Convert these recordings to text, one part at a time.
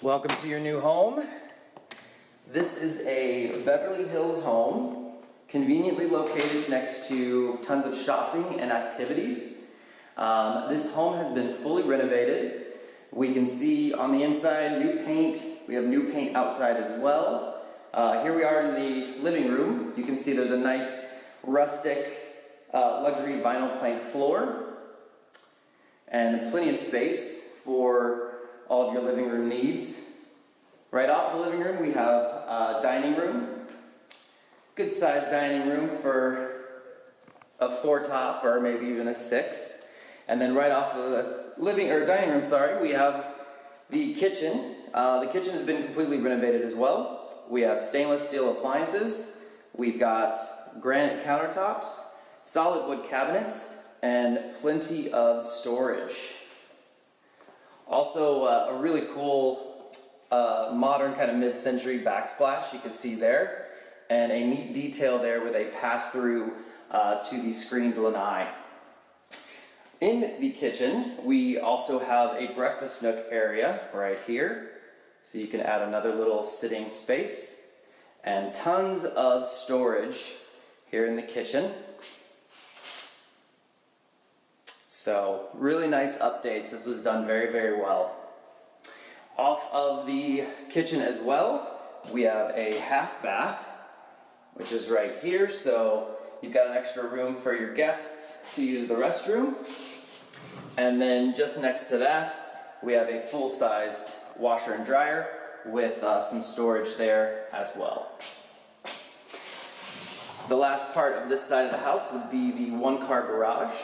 Welcome to your new home. This is a Beverly Hills home, conveniently located next to tons of shopping and activities. This home has been fully renovated. We can see on the inside new paint. We have new paint outside as well. Here we are in the living room. You can see there's a nice rustic luxury vinyl plank floor and plenty of space for all of your living room needs. Right off the living room we have a dining room. Good sized dining room for a 4-top or maybe even a 6. And then right off the dining room, we have the kitchen. The kitchen has been completely renovated as well. We have stainless steel appliances. We've got granite countertops, solid wood cabinets, and plenty of storage. Also, a really cool modern kind of mid-century backsplash you can see there, and a neat detail there with a pass-through to the screened lanai. In the kitchen, we also have a breakfast nook area right here, so you can add another little sitting space, and tons of storage here in the kitchen. So really nice updates. This was done very, very well. Off of the kitchen as well, we have a half bath, which is right here. So you've got an extra room for your guests to use the restroom. And then just next to that, we have a full-sized washer and dryer with some storage there as well. The last part of this side of the house would be the one-car garage.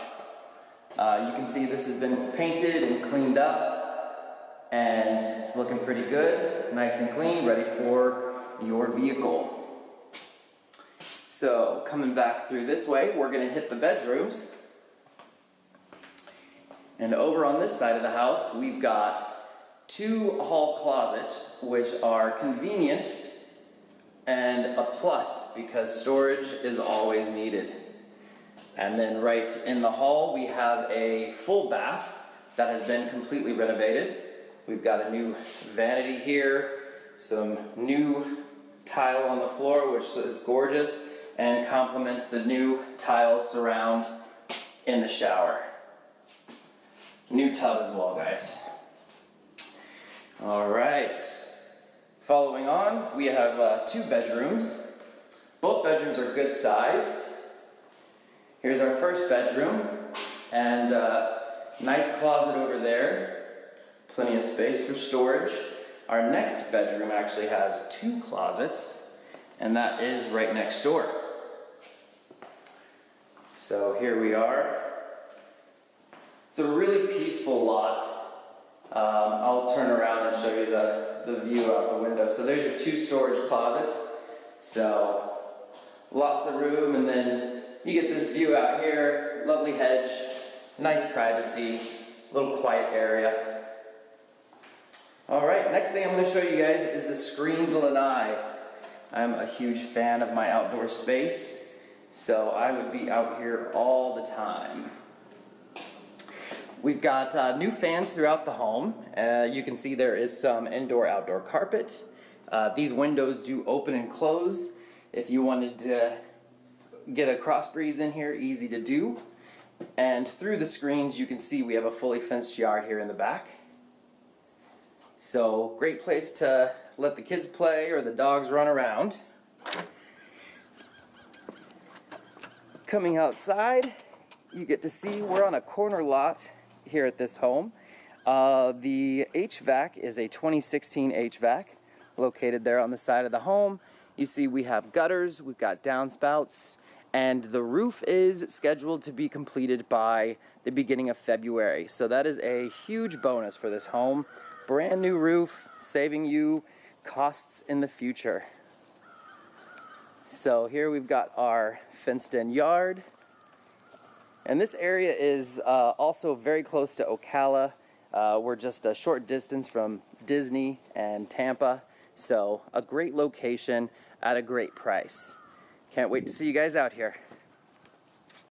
You can see this has been painted and cleaned up, and it's looking pretty good, nice and clean, ready for your vehicle. So coming back through this way, we're going to hit the bedrooms. And over on this side of the house, we've got 2 hall closets, which are convenient and a plus because storage is always needed. And then right in the hall, we have a full bath that has been completely renovated. We've got a new vanity here, some new tile on the floor, which is gorgeous and complements the new tile surround in the shower. New tub as well, guys. All right. Following on, we have 2 bedrooms. Both bedrooms are good sized. Here's our first bedroom, and nice closet over there. Plenty of space for storage. Our next bedroom actually has 2 closets, and that is right next door. So here we are. It's a really peaceful lot. I'll turn around and show you the view out the window. So there's your 2 storage closets. So lots of room, and then you get this view out here, lovely hedge, nice privacy, little quiet area. All right, next thing I'm going to show you guys is the screened lanai. I'm a huge fan of my outdoor space, so I would be out here all the time. We've got new fans throughout the home. You can see there is some indoor-outdoor carpet. These windows do open and close. If you wanted to get a cross breeze in here, easy to do. And through the screens you can see we have a fully fenced yard here in the back. So great place to let the kids play or the dogs run around. Coming outside, you get to see we're on a corner lot here at this home. The HVAC is a 2016 HVAC located there on the side of the home. You see we have gutters, we've got downspouts, and the roof is scheduled to be completed by the beginning of February. So that is a huge bonus for this home. Brand new roof, saving you costs in the future. So here we've got our fenced-in yard. And this area is also very close to Ocala. We're just a short distance from Disney and Tampa. So a great location at a great price. Can't wait to see you guys out here.